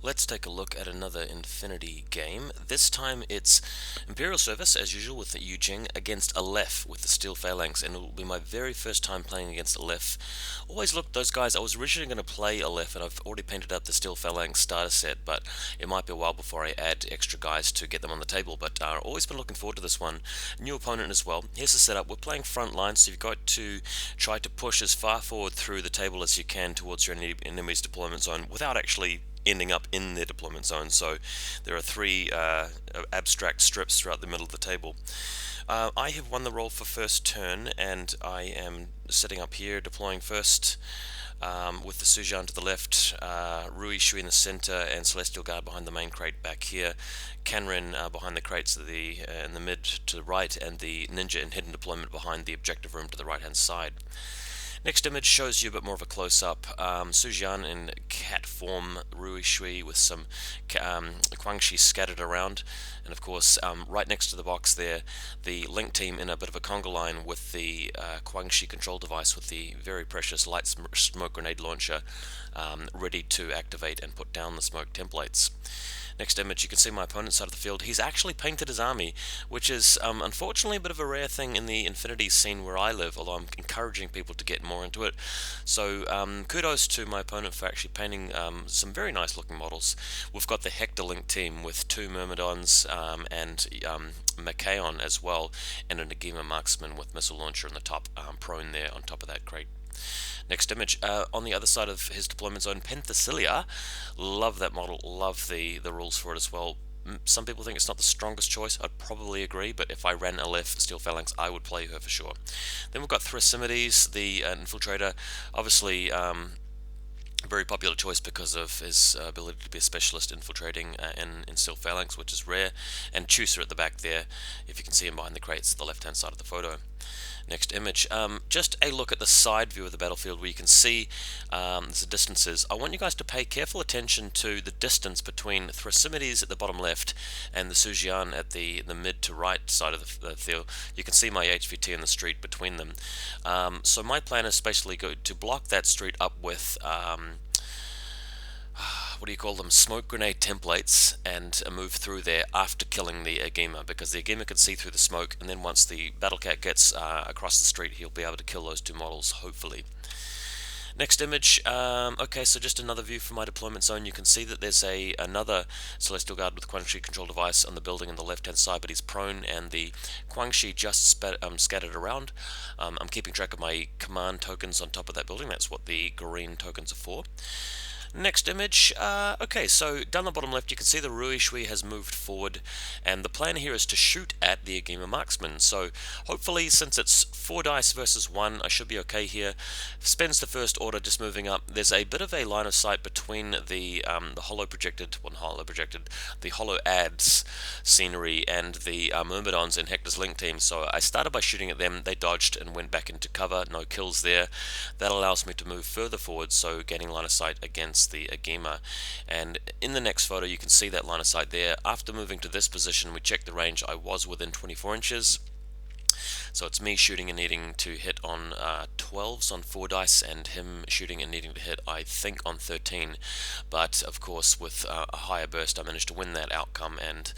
Let's take a look at another Infinity game. This time it's Imperial Service, as usual, with the Yujing against Aleph with the Steel Phalanx, and it will be my very first time playing against Aleph. Always looked those guys. I was originally going to play Aleph, and I've already painted up the Steel Phalanx starter set, but it might be a while before I add extra guys to get them on the table. But always been looking forward to this one. New opponent as well. Here's the setup. We're playing Frontline, so you've got to try to push as far forward through the table as you can towards your enemy's deployment zone without actually ending up in their deployment zone. So there are three abstract strips throughout the middle of the table. I have won the role for first turn, and I am setting up here, deploying first with the Sujan to the left, Rui Shui in the center, and Celestial Guard behind the main crate back here, Kanrin behind the crates in the mid to the right, and the Ninja in hidden deployment behind the objective room to the right hand side. Next image shows you a bit more of a close-up. Sujian in cat form, Rui Shui with some Guangxi scattered around, and of course right next to the box there, the Link team in a bit of a conga line with the Guangxi control device with the very precious light smoke grenade launcher ready to activate and put down the smoke templates. Next image, you can see my opponent's side of the field. He's actually painted his army, which is unfortunately a bit of a rare thing in the Infinity scene where I live, although I'm encouraging people to get more into it. So kudos to my opponent for actually painting some very nice looking models. We've got the Hector Link team with two Myrmidons and Machaon as well, and a Nagima marksman with missile launcher in the top, prone there on top of that crate. Next image, on the other side of his deployment zone, Penthesilea. Love that model, love the rules for it as well. Some people think it's not the strongest choice. I'd probably agree, but if I ran Aleph Steel Phalanx, I would play her for sure. Then we've got Thrasimides, the infiltrator. Obviously, a very popular choice because of his ability to be a specialist infiltrating in Steel Phalanx, which is rare. And Chooser at the back there, if you can see him behind the crates, the left-hand side of the photo. Next image, just a look at the side view of the battlefield where you can see the distances. I want you guys to pay careful attention to the distance between Thrasimides at the bottom left and the Sujian at the mid to right side of the field. You can see my HVT in the street between them. So my plan is basically to block that street up with what do you call them, smoke grenade templates, and move through there after killing the Agema, because the Agema can see through the smoke, and then once the Battlecat gets across the street, he'll be able to kill those two models, hopefully. Next image, okay, so just another view from my deployment zone. You can see that there's another Celestial Guard with Guangxi control device on the building on the left-hand side, but he's prone, and the Guangxi just scattered around. I'm keeping track of my command tokens on top of that building. That's what the green tokens are for. Next image, okay, so down the bottom left you can see the Rui Shui has moved forward, and the plan here is to shoot at the Agema marksman. So hopefully, since it's 4 dice versus 1, I should be okay here. Spends the first order just moving up. There's a bit of a line of sight between the hollow ads scenery and the Myrmidons in Hector's Link team. So I started by shooting at them, they dodged and went back into cover, no kills there. That allows me to move further forward, so gaining line of sight against the Agema. And in the next photo you can see that line of sight there. After moving to this position, we checked the range. I was within 24 inches. So it's me shooting and needing to hit on 12s on 4 dice, and him shooting and needing to hit, I think, on 13. But of course, with a higher burst, I managed to win that outcome and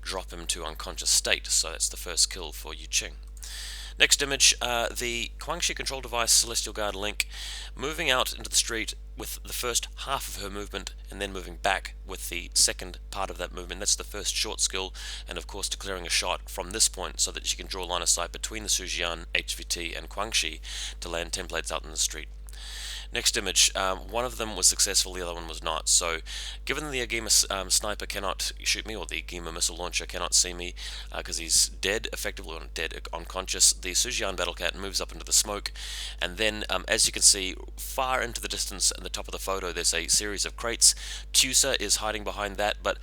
drop him to unconscious state. So that's the first kill for Yu Qing. Next image, the Guangxi control device Celestial Guard Link moving out into the street with the first half of her movement, and then moving back with the second part of that movement. That's the first short skill, and of course declaring a shot from this point so that she can draw line of sight between the Sujian, HVT, and Guangxi to land templates out in the street. Next image, one of them was successful, the other one was not. So given the Agema sniper cannot shoot me, or the Agema missile launcher cannot see me because he's dead, effectively, or dead, unconscious, the Sujian Battlecat moves up into the smoke, and then as you can see far into the distance at the top of the photo, there's a series of crates. Tusa is hiding behind that, but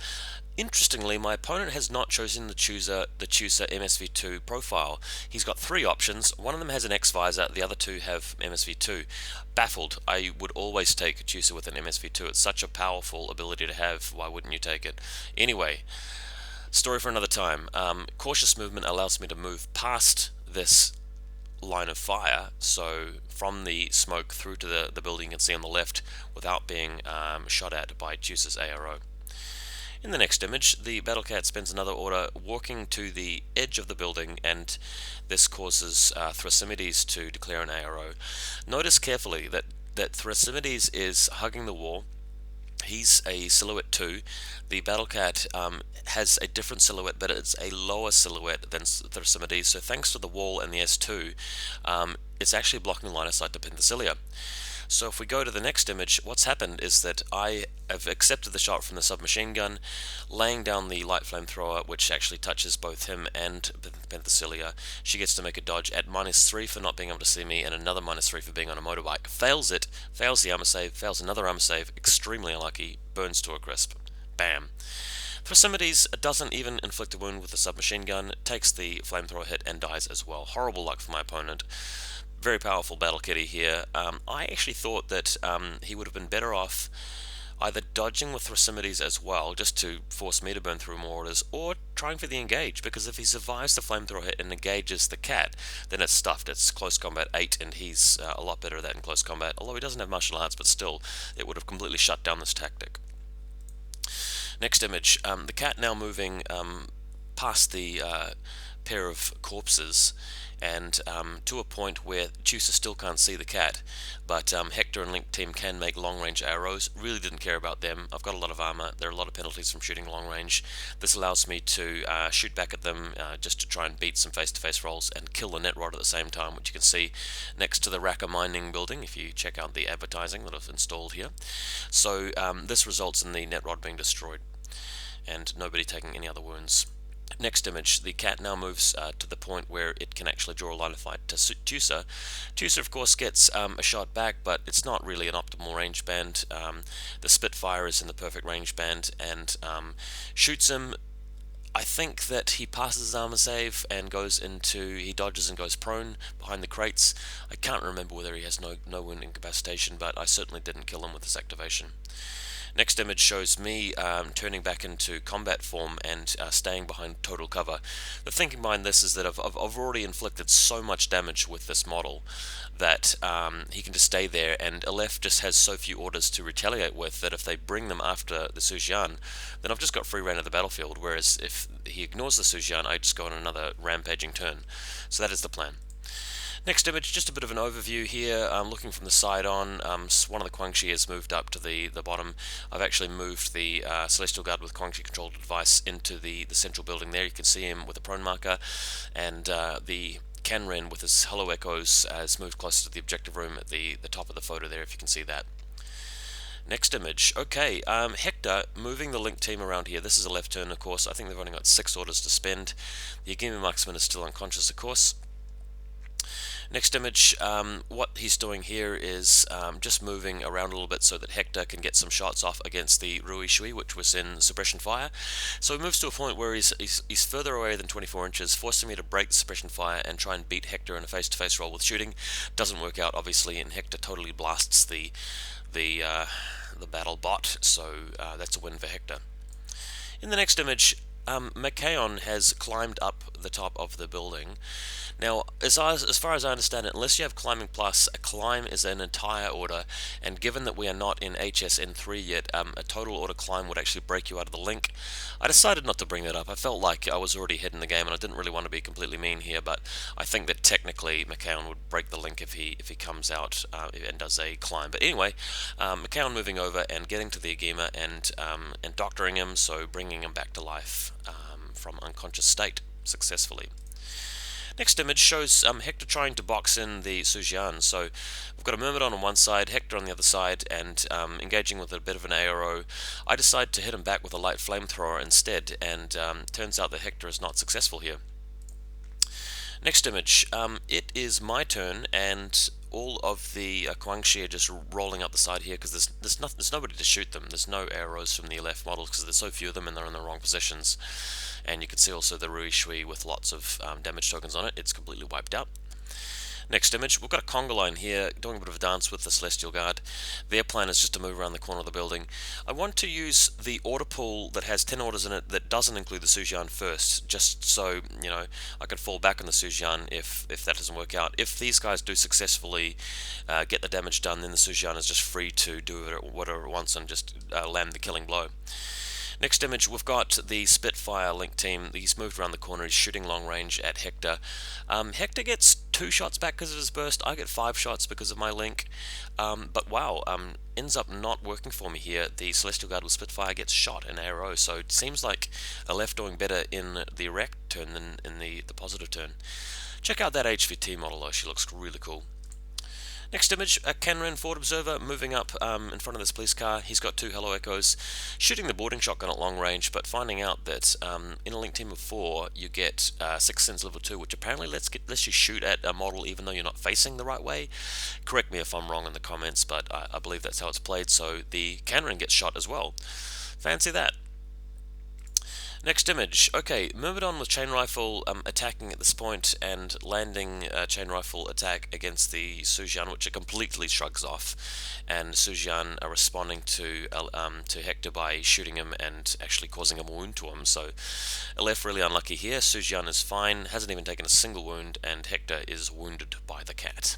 interestingly, my opponent has not chosen the Tusa MSV2 profile. He's got 3 options. One of them has an X-Visor, the other 2 have MSV2. Baffled. I would always take Tusa with an MSV2. It's such a powerful ability to have. Why wouldn't you take it? Anyway, story for another time. Cautious movement allows me to move past this line of fire, so from the smoke through to the building you can see on the left without being shot at by Juice's ARO. In the next image, the Battlecat spends another order walking to the edge of the building, and this causes Thrasimides to declare an ARO. Notice carefully that Thrasimides is hugging the wall. He's a silhouette 2. The Battlecat has a different silhouette, but it's a lower silhouette than Thrasimides, so thanks to the wall and the S2, it's actually blocking line of sight to Penthesilea. So if we go to the next image, what's happened is that I have accepted the shot from the submachine gun, laying down the light flamethrower, which actually touches both him and Penthesilea. She gets to make a dodge at -3 for not being able to see me, and another -3 for being on a motorbike. Fails it, fails the armor save, fails another armor save, extremely unlucky, burns to a crisp. Bam. Thrasimides doesn't even inflict a wound with the submachine gun, takes the flamethrower hit and dies as well. Horrible luck for my opponent. Very powerful battle kitty here. I actually thought that he would have been better off either dodging with Thrasimides as well, just to force me to burn through more orders, or trying for the engage, because if he survives the flamethrower hit and engages the cat, then it's stuffed. It's close combat 8, and he's a lot better at that in close combat, although he doesn't have martial arts, but still, it would have completely shut down this tactic. Next image, the cat now moving past the pair of corpses, and to a point where Juicer still can't see the cat, but Hector and Link team can make long-range arrows. Really didn't care about them. I've got a lot of armor. There are a lot of penalties from shooting long range. This allows me to shoot back at them just to try and beat some face-to-face rolls and kill the net rod at the same time, which you can see next to the Raqqa mining building if you check out the advertising that I've installed here. So this results in the net rod being destroyed and nobody taking any other wounds. Next image, the cat now moves to the point where it can actually draw a line of fire to Juicer. Juicer, of course, gets a shot back, but it's not really an optimal range band. The Spitfire is in the perfect range band and shoots him. I think that he passes his armor save and he dodges and goes prone behind the crates. I can't remember whether he has no wound incapacitation, but I certainly didn't kill him with this activation. Next image shows me turning back into combat form and staying behind total cover. The thinking behind this is that I've already inflicted so much damage with this model that he can just stay there, and Aleph just has so few orders to retaliate with that if they bring them after the Sujian, then I've just got free reign of the battlefield, whereas if he ignores the Sujian, I just go on another rampaging turn. So that is the plan. Next image, just a bit of an overview here. Looking from the side on, one of the Quangxi has moved up to the bottom. I've actually moved the Celestial Guard with Quangxi controlled device into the central building there. You can see him with a prone marker, and the Canren with his hollow echoes has moved closer to the objective room at the top of the photo there, if you can see that. Next image. Okay, Hector moving the Link team around here. This is a left turn, of course. I think they've only got 6 orders to spend. The Agimi marksman is still unconscious, of course. Next image, what he's doing here is just moving around a little bit so that Hector can get some shots off against the Rui Shui, which was in suppression fire. So he moves to a point where he's further away than 24 inches, forcing me to break the suppression fire and try and beat Hector in a face-to-face roll with shooting. Doesn't work out, obviously, and Hector totally blasts the battle bot, so that's a win for Hector. In the next image, Machaon has climbed up the top of the building. Now, as far as I understand it, unless you have climbing plus, a climb is an entire order, and given that we are not in HSN3 yet, a total order climb would actually break you out of the link. I decided not to bring that up. I felt like I was already ahead in the game, and I didn't really want to be completely mean here, but I think that technically Machaon would break the link if he comes out and does a climb. But anyway, Machaon moving over and getting to the Agima and doctoring him, so bringing him back to life from unconscious state successfully. Next image shows Hector trying to box in the Sujian. So we've got a Myrmidon on one side, Hector on the other side, and engaging with a bit of an ARO. I decide to hit him back with a light flamethrower instead, and turns out that Hector is not successful here. Next image, it is my turn, and all of the Quangxi are just rolling up the side here because there's nobody to shoot them. There's no arrows from the Aleph models because there's so few of them and they're in the wrong positions. And you can see also the Rui Shui with lots of damage tokens on it. It's completely wiped out. Next image, we've got a conga line here doing a bit of a dance with the Celestial Guard. Their plan is just to move around the corner of the building. I want to use the order pool that has 10 orders in it that doesn't include the Sujian first, just so, I can fall back on the Sujian if that doesn't work out. If these guys do successfully get the damage done, then the Sujian is just free to do whatever it wants and just land the killing blow. Next image, we've got the Spitfire Link team. He's moved around the corner, he's shooting long range at Hector. Hector gets 2 shots back because of his burst, I get 5 shots because of my Link. But wow, ends up not working for me here. The Celestial Guard with Spitfire gets shot in arrow, so it seems like a left doing better in the erect turn than in the positive turn. Check out that HVT model though, she looks really cool. Next image, a Kenrin forward observer moving up in front of this police car. He's got 2 Hello Echoes, shooting the boarding shotgun at long range, but finding out that in a Link team of 4, you get 6 Sense level 2, which apparently lets you shoot at a model even though you're not facing the right way. Correct me if I'm wrong in the comments, but I believe that's how it's played, so the Kenrin gets shot as well. Fancy that. Next image, okay, Myrmidon with chain rifle attacking at this point and landing a chain rifle attack against the Sujian, which it completely shrugs off, and Sujian are responding to Hector by shooting him and actually causing a wound to him. So Aleph really unlucky here. Sujian is fine, hasn't even taken a single wound, and Hector is wounded by the cat.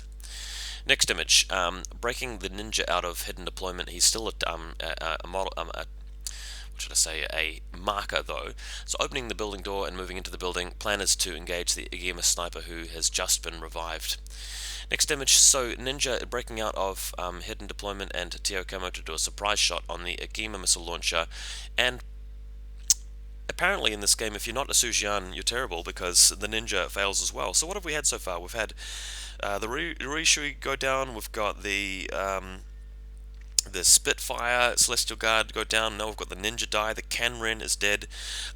Next image, breaking the ninja out of hidden deployment. He's still a model. A marker though. So opening the building door and moving into the building. Plan is to engage the Igema sniper who has just been revived. Next image, so Ninja breaking out of hidden deployment and Tio Camo to do a surprise shot on the Igema missile launcher. And apparently in this game, if you're not a Sujian, you're terrible because the Ninja fails as well. So what have we had so far? We've had the Rishui go down, we've got the Spitfire Celestial Guard go down. Now we've got the Ninja die. The Kenrin is dead.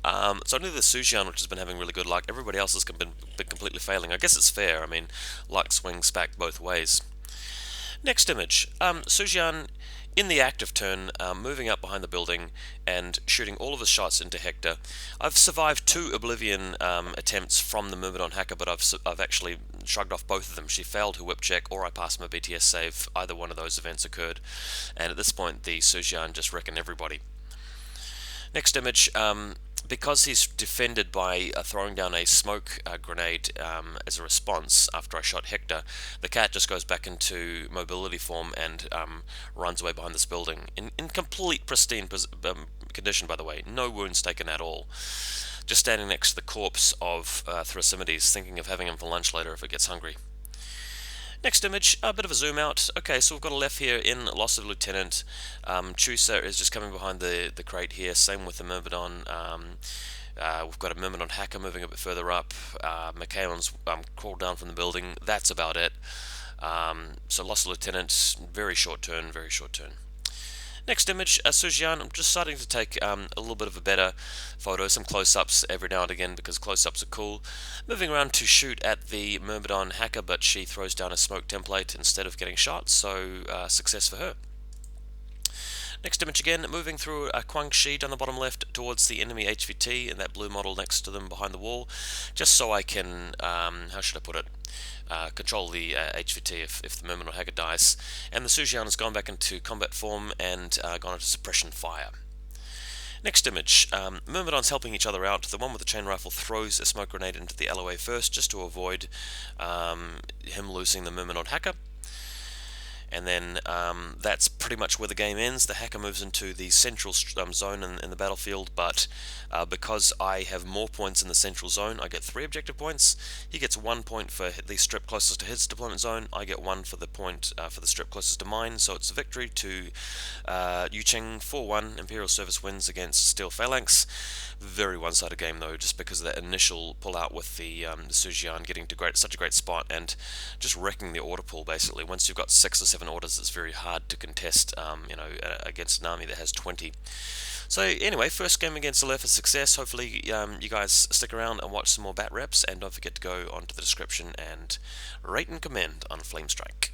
It's only the Sujian which has been having really good luck. Everybody else has been completely failing. I guess it's fair. I mean, luck swings back both ways. Next image. Sujian in the active turn, moving up behind the building and shooting all of his shots into Hector. I've survived 2 Oblivion attempts from the Myrmidon hacker, but I've actually shrugged off both of them. She failed her whip check, or I passed my BTS save. Either one of those events occurred, and at this point the Sujian just wrecking everybody. Next image, because he's defended by throwing down a smoke grenade as a response after I shot Hector, the cat just goes back into mobility form and runs away behind this building. In complete pristine condition, by the way. No wounds taken at all. Just standing next to the corpse of Thrasimides, thinking of having him for lunch later if it gets hungry. Next image, a bit of a zoom out. Okay, so we've got a left here in loss of lieutenant. Chusa is just coming behind the crate here. Same with the Myrmidon. We've got a Myrmidon hacker moving a bit further up. Michaelan's crawled down from the building. That's about it. So loss of lieutenant, very short turn, very short turn. Next image, Sujian. I'm just starting to take a little bit of a better photo, some close-ups every now and again because close-ups are cool. Moving around to shoot at the Myrmidon hacker, but she throws down a smoke template instead of getting shot, so success for her. Next image again, moving through a Guangxi down the bottom left towards the enemy HVT and that blue model next to them behind the wall, just so I can, how should I put it, control the HVT if the Myrmidon hacker dies. And the Sujian has gone back into combat form and gone into suppression fire. Next image, Myrmidon's helping each other out. The one with the chain rifle throws a smoke grenade into the LOA first, just to avoid him losing the Myrmidon hacker. And then that's pretty much where the game ends. The hacker moves into the central zone in the battlefield, but because I have more points in the central zone, I get 3 objective points. He gets 1 point for the strip closest to his deployment zone. I get 1 for the point for the strip closest to mine. So it's a victory to Yucheng 4-1. Imperial Service wins against Steel Phalanx. Very one-sided game though, just because of that initial pull-out with the Sujian getting to such a great spot and just wrecking the order pool basically. Once you've got 6 or 7 orders, it's very hard to contest, against an army that has 20. So anyway, first game against Aleph is a success. Hopefully you guys stick around and watch some more bat reps, and don't forget to go onto the description and rate and comment on Flamestrike.